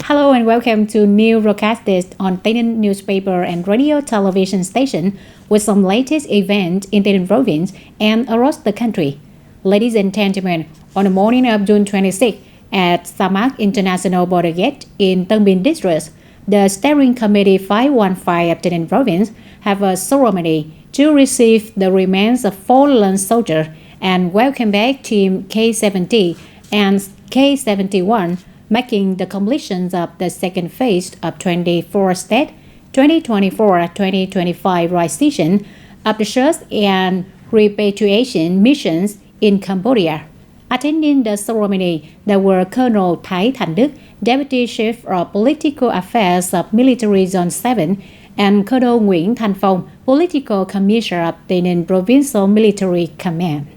Hello and welcome to new broadcast on TayNinhTV newspaper and radio television station with some latest event in TayNinhTV province and across the country. Ladies and gentlemen, on the morning of June 26 at Samak International Border Gate in Tân Bình District, the Steering Committee 515 of TayNinhTV province have a ceremony to receive the remains of fallen soldiers and welcome back Team K70 and K71, making the completion of the second phase of 24-state 2024-2025 realization of the search and repatriation missions in Cambodia. Attending the ceremony, there were Colonel TayNinhTV, Deputy Chief of Political Affairs of Military Zone 7, and Colonel Nguyễn Thanh Phong, Political Commissioner of TayNinhTV Provincial Military Command.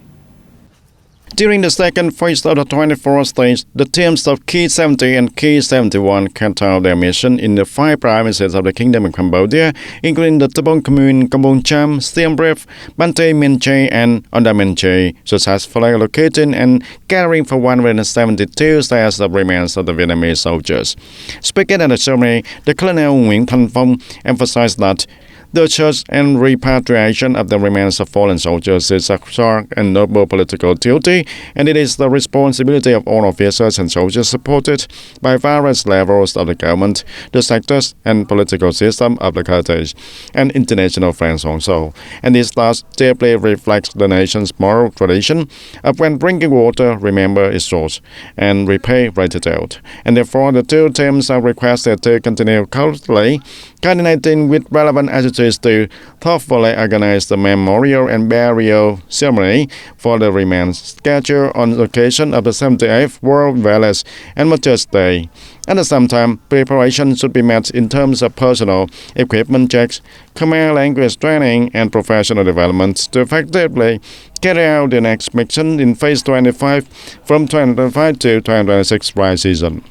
During the second phase of the 24 stage, the teams of K70 and K71 carried out their mission in the 5 provinces of the Kingdom of Cambodia, including the Tabong Commune, Kampong Cham, Siem Reap, Bante Menche, and Onda Menche, successfully locating and gathering for 172 sets of remains of the Vietnamese soldiers. Speaking at the ceremony, the Colonel Nguyễn Thanh Phong emphasized that the search and repatriation of the remains of fallen soldiers is a stark and noble political duty, and it is the responsibility of all officers and soldiers supported by various levels of the government, the sectors and political system of the country, and international friends also. And this thus deeply reflects the nation's moral tradition of when drinking water, remember its source and repay gratitude. And therefore, the two teams are requested to continue closely coordinating with relevant attitudes to thoughtfully organize the memorial and burial ceremony for the remains scheduled on the occasion of the 78th World Wellness and Matters Day. At the same time, preparation should be met in terms of personal equipment checks, Khmer language training, and professional development to effectively carry out the next mission in phase 25 from 2025 to 2026 dry season.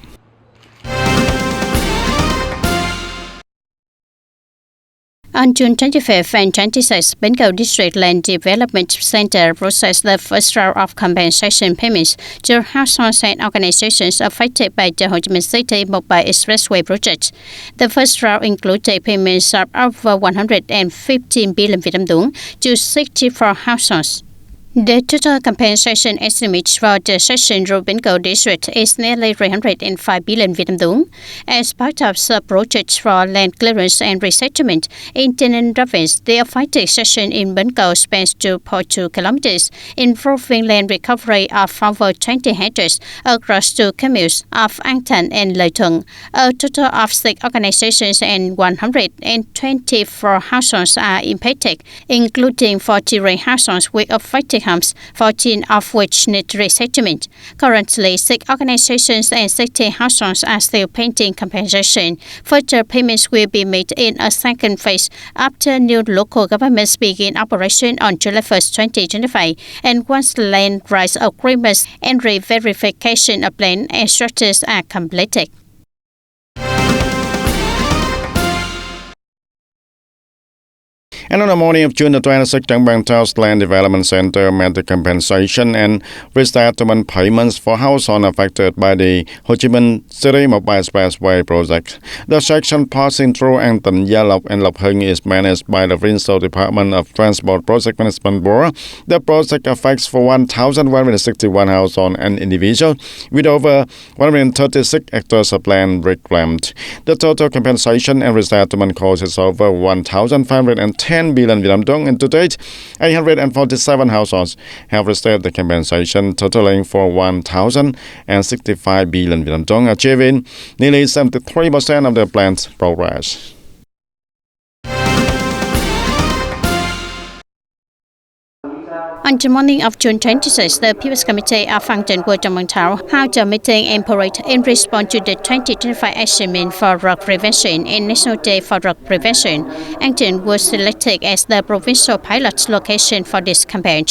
On June 25th and 26th, Bengal District Land Development Center processed the first round of compensation payments to households and organizations affected by the Ho Chi Minh City Mobile Expressway project. The first round included payments of over 115 billion Vietnam dong to 64 households. The total compensation estimate for the section road Bengal district is nearly 305 billion Vietnam dong. As part of the project for land clearance and resettlement in TayNinhTV province, the affected section in Bengal spans 2.2 kilometers, involving land recovery of over 20 hectares across 2 communes of An Than and Lai Thuận. A total of 6 organizations and 124 households are impacted, including 43 households with affected homes, 14 of which need resettlement. Currently, 6 organizations and 60 households are still pending compensation. Further payments will be made in a second phase after new local governments begin operation on July 1st, 2025, and once land rights agreements and re-verification of land and structures are completed. And on the morning of June 26th, Trang Bang Taos Land Development Center made the compensation and resettlement payments for households affected by the Ho Chi Minh City Mobile Expressway project. The section passing through An Than, Gia Lộc, and Lộc Hưng is managed by the Provincial Department of Transport Project Management Bureau. The project affects for 1,161 households and individuals with over 136 hectares of land reclaimed. The total compensation and resettlement cost is over 1,510 billion Vietnam dong, and to date, 847 households have received the compensation, totaling for 1,065 billion Vietnam dong, achieving nearly 73% of the planned progress. On the morning of June 26, the People's Committee of An Than World Trong Thảo held a meeting and parade in response to the 2025 Achievement for Drug Prevention and National Day for Drug Prevention. An Than was selected as the provincial pilot location for this campaign.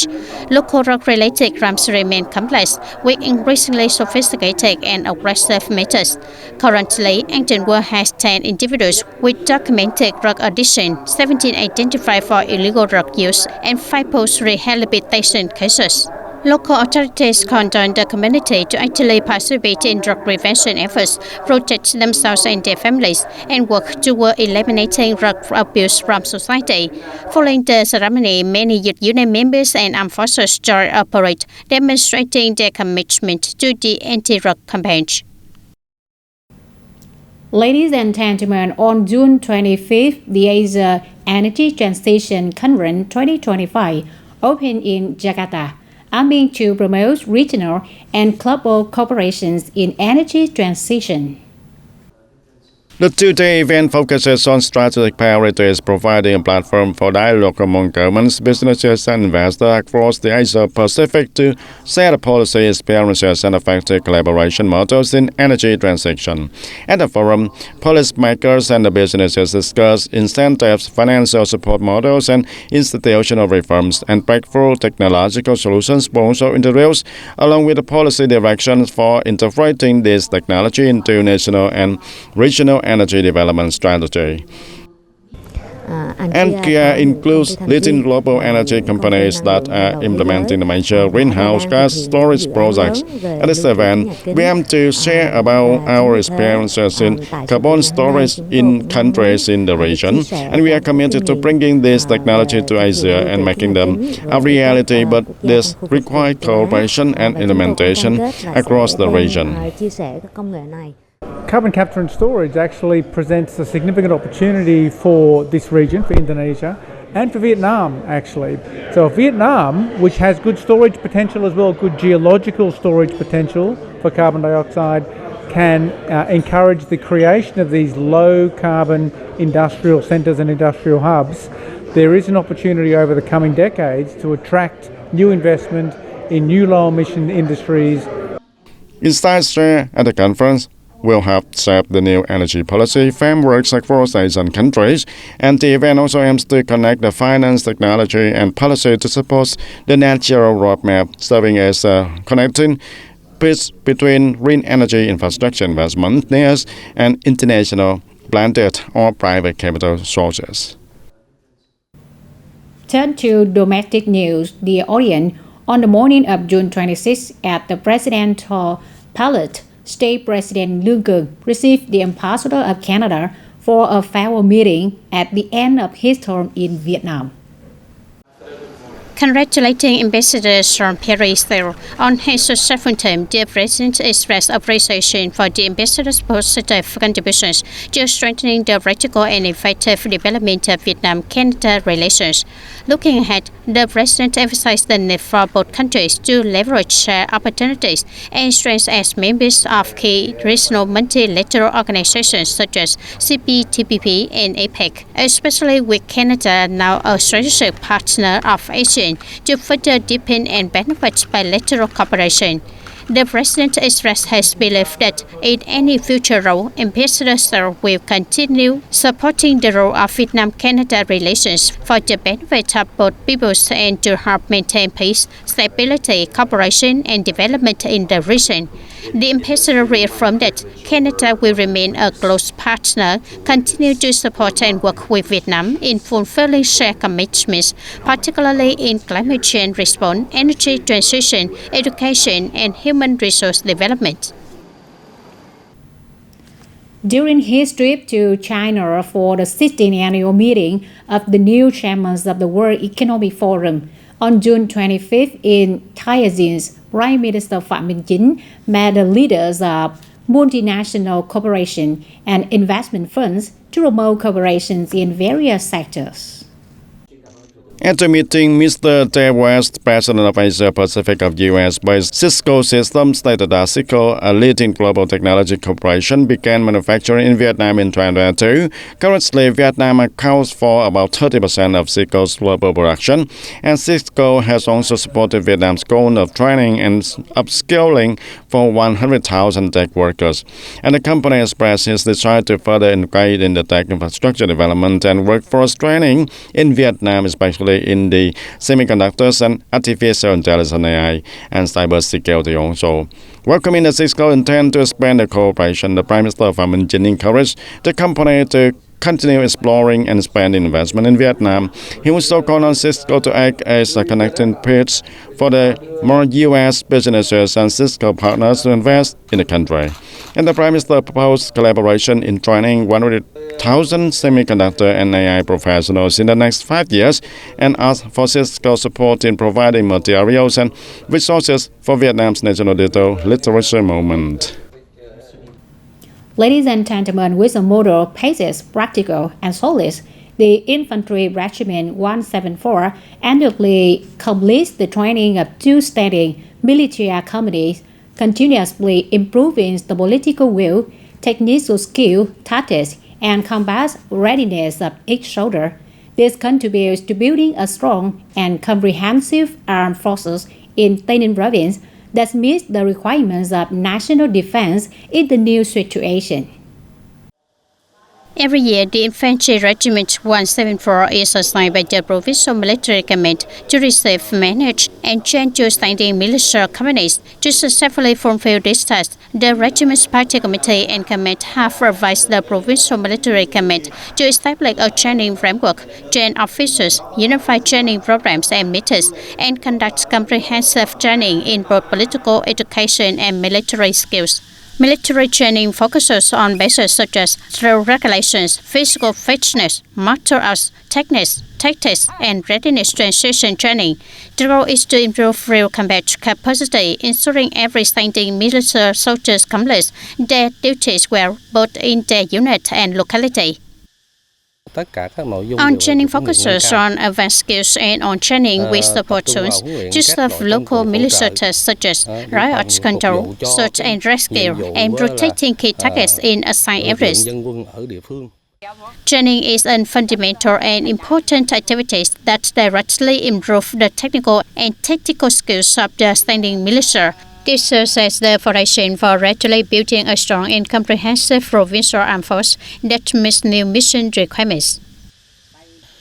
Local drug-related crimes remain complex with increasingly sophisticated and aggressive methods. Currently, An Than World has 10 individuals with documented drug addiction, 17 identified for illegal drug use, and 5 post-rehabilitation cases. Local authorities called on the community to actively participate in drug prevention efforts, protect themselves and their families, and work toward eliminating drug abuse from society. Following the ceremony, many youth union members and armed forces joined a parade, demonstrating their commitment to the anti-drug campaign. Ladies and gentlemen, on June 25th, the Asia Energy Transition Conference 2025 opened in Jakarta, aiming to promote regional and global cooperations in energy transition. The two-day event focuses on strategic priorities, providing a platform for dialogue among governments, businesses, and investors across the Asia-Pacific to share policy experiences and effective collaboration models in energy transition. At the forum, policymakers and the businesses discuss incentives, financial support models, and institutional reforms, and breakthrough technological solutions were also introduced, along with the policy directions for integrating this technology into national and regional energy development strategy. And Kia includes leading global energy companies that are implementing major greenhouse gas storage projects. At this event, we aim to share about our experiences in carbon storage in countries in the region, and we are committed to bringing this technology to Asia and making them a reality, but this requires cooperation and implementation across the region. Carbon capture and storage actually presents a significant opportunity for this region, for Indonesia, and for Vietnam actually. So Vietnam, which has good storage potential as well, good geological storage potential for carbon dioxide, can encourage the creation of these low carbon industrial centres and industrial hubs. There is an opportunity over the coming decades to attract new investment in new low emission industries. Insights shared at the conference will help shape the new energy policy frameworks across Asian countries, and the event also aims to connect the finance, technology, and policy to support the net zero roadmap, serving as a connecting bridge between green energy infrastructure investment needs and international blended or private capital sources. Turn to domestic news. The audience on the morning of June 26 at the Presidential Palace, State President Lương Cường received the Ambassador of Canada for a farewell meeting at the end of his term in Vietnam. Congratulating Ambassador Sean Perry on his successful term, the President expressed appreciation for the Ambassador's positive contributions to strengthening the radical and effective development of Vietnam-Canada relations. Looking ahead, the President emphasized the need for both countries to leverage opportunities and strengths as members of key regional multilateral organizations such as CPTPP and APEC, especially with Canada now a strategic partner of Asia, to further deepen and benefit bilateral cooperation. The President expressed his belief that in any future role, Ambassador Sir will continue supporting the role of Vietnam-Canada relations for the benefit of both peoples and to help maintain peace, stability, cooperation, and development in the region. The Ambassador reaffirmed that Canada will remain a close partner, continue to support and work with Vietnam in fulfilling shared commitments, particularly in climate change response, energy transition, education, and human resource development. During his trip to China for the 16th annual meeting of the new chairmen of the World Economic Forum, on June 25th in Tianjin, Prime Minister Phạm Minh Chính met the leaders of multinational corporations and investment funds to promote cooperations in various sectors. At the meeting, Mr. Dave West, President of Asia Pacific of US-based Cisco Systems, stated that Cisco, a leading global technology corporation, began manufacturing in Vietnam in 2022. Currently, Vietnam accounts for about 30% of Cisco's global production, and Cisco has also supported Vietnam's goal of training and upskilling for 100,000 tech workers. And the company expressed its desire to further integrate in the tech infrastructure development and workforce training in Vietnam, especially in the semiconductors and artificial intelligence AI and cybersecurity also. Welcoming the Cisco intent to expand the cooperation, the Prime Minister Phạm Minh Chính encouraged the company to continue exploring and expanding investment in Vietnam. He also called on Cisco to act as a connecting pitch for the more U.S. businesses and Cisco partners to invest in the country. And the Prime Minister proposed collaboration in training 100,000 semiconductor and AI professionals in the next 5 years and asked for Cisco support in providing materials and resources for Vietnam's national digital literacy movement. Ladies and gentlemen, with a model paces, practical, and solid, the Infantry Regiment 174 annually completes the training of two standing military companies, continuously improving the political will, technical skill, tactics, and combat readiness of each soldier. This contributes to building a strong and comprehensive armed forces in Tây Ninh province that meets the requirements of national defense in the new situation. Every year, the Infantry Regiment 174 is assigned by the Provincial Military Command to receive, manage, and train two standing military companies. To successfully fulfill this task, the regiment's party committee and command have advised the Provincial Military Command to establish a training framework, train officers, unify training programs and methods, and conduct comprehensive training in both political education and military skills. Military training focuses on bases such as drill regulations, physical fitness, martial arts, techniques, tactics, and readiness transition training. The goal is to improve real combat capacity, ensuring every standing military soldier completes their duties well, both in their unit and locality. On training focuses on advanced skills and on training with support tools to serve local militia tasks such as riot control, search and rescue, and rotating key targets in assigned areas. Training is a fundamental and important activity that directly improves the technical and tactical skills of the standing militia. This serves as the foundation for rapidly building a strong and comprehensive provincial armed force that meets new mission requirements.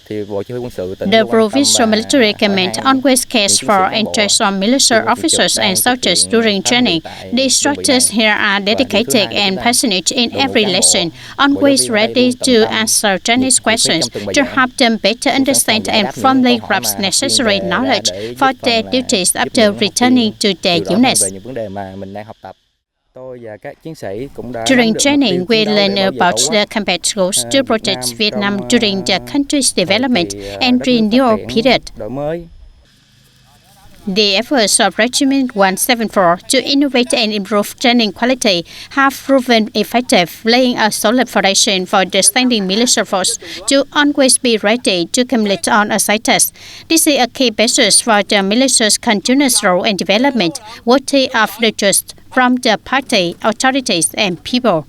The Provincial Military Command always cares for and trains on military officers and soldiers during training. The instructors here are dedicated and passionate in every lesson, always ready to answer Chinese questions to help them better understand and firmly grasp necessary knowledge for their duties after returning to their units. During training, we learn about the combat goals to protect Vietnam during the country's development and renewal period. The efforts of Regiment 174 to innovate and improve training quality have proven effective, laying a solid foundation for the standing military force to always be ready to complete on assigned tasks. This is a key basis for the militia's continuous role and development, worthy of the trust from the party, authorities, and people.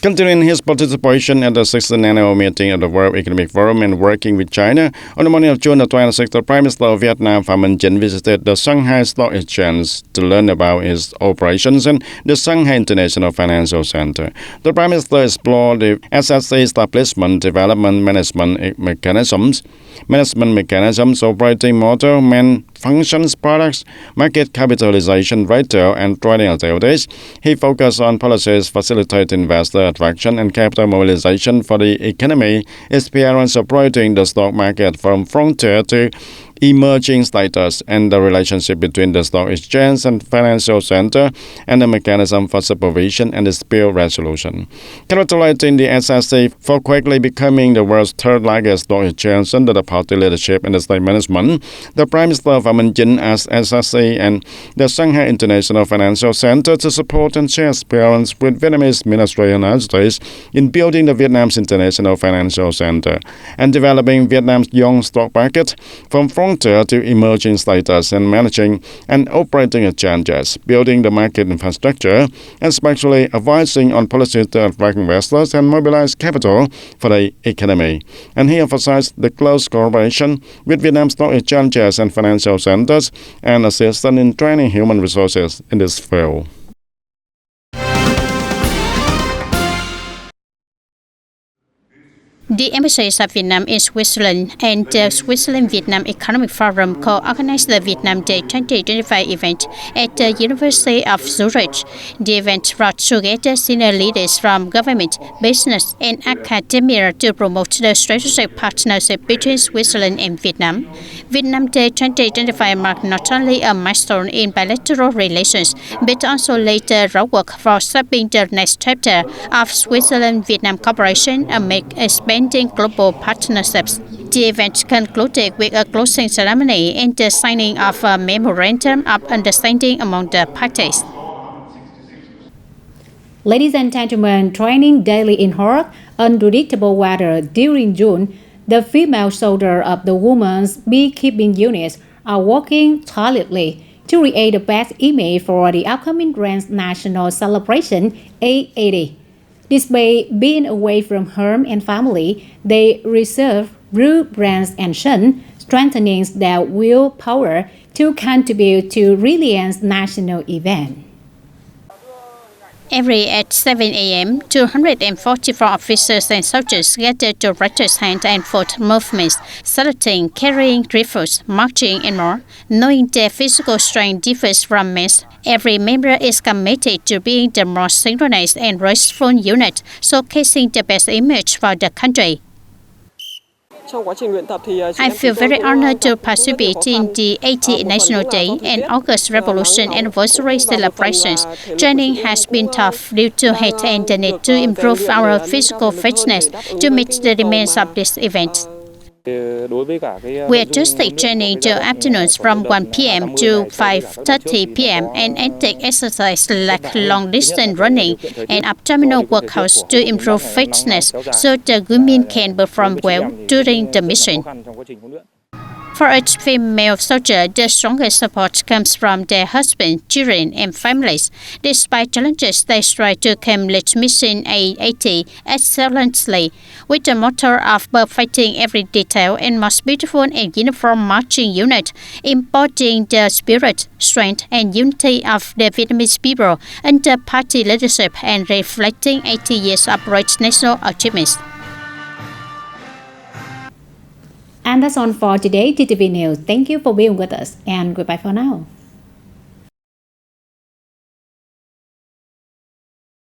Continuing his participation at the 16th annual meeting of the World Economic Forum and working with China, on the morning of June 26th, the Prime Minister of Vietnam, Pham Minh Chinh, visited the Shanghai Stock Exchange to learn about its operations and the Shanghai International Financial Center. The Prime Minister explored the SSC establishment, development, management mechanisms, operating model, main functions, products, market capitalization, retail, and trading activities. He focused on policies facilitating investor attraction and capital mobilization for the economy, experience operating the stock market from frontier to emerging status, and the relationship between the stock exchange and financial center, and the mechanism for supervision and dispute resolution. Congratulating the SSC for quickly becoming the world's third largest stock exchange under the party leadership and the state management, the Prime Minister Pham Minh Chinh asked SSC and the Shanghai International Financial Center to support and share experience with Vietnamese Ministry and entities in building the Vietnam's International Financial Center and developing Vietnam's young stock market from frontier to emerging status and managing and operating exchanges, building the market infrastructure, and especially advising on policies to attract investors and mobilize capital for the economy. And he emphasized the close cooperation with Vietnam stock exchanges and financial centers and assistance in training human resources in this field. The embassies of Vietnam in Switzerland and the Switzerland-Vietnam Economic Forum co-organized the Vietnam Day 2025 event at the University of Zurich. The event brought together senior leaders from government, business, and academia to promote the strategic partnership between Switzerland and Vietnam. Vietnam Day 2025 marked not only a milestone in bilateral relations, but also laid the groundwork for shaping the next chapter of Switzerland-Vietnam cooperation amid expanding global partnerships. The event concluded with a closing ceremony and the signing of a memorandum of understanding among the parties. Ladies and gentlemen, training daily in hot, unpredictable weather during June, the female soldiers of the Women's Beekeeping Units are working tirelessly to create the best image for the upcoming Grand National Celebration 880. Despite being away from home and family, they reserve root brands and sun, strengthening their willpower to contribute to Reliance national event. Every at 7 a.m., 244 officers and soldiers gathered to practice hand and foot movements, saluting, carrying rifles, marching, and more. Knowing their physical strength differs from men's, every member is committed to being the most synchronized and restful unit, showcasing the best image for the country. I feel very honored to participate in the 80th National Day and August Revolution anniversary celebrations. Training has been tough due to heat and the need to improve our physical fitness to meet the demands of this event. We adjusted training to afternoons from 1 p.m. to 5:30 p.m. and active exercise like long-distance running and abdominal workouts to improve fitness so the women can perform well during the mission. For each female soldier, the strongest support comes from their husbands, children, and families. Despite challenges, they strive to complete Mission 880 excellently, with the motto of perfecting every detail and most beautiful and uniform marching unit, embodying the spirit, strength, and unity of the Vietnamese people under party leadership and reflecting 80 years of great national achievements. And that's all for today, TTV News. Thank you for being with us, and goodbye for now.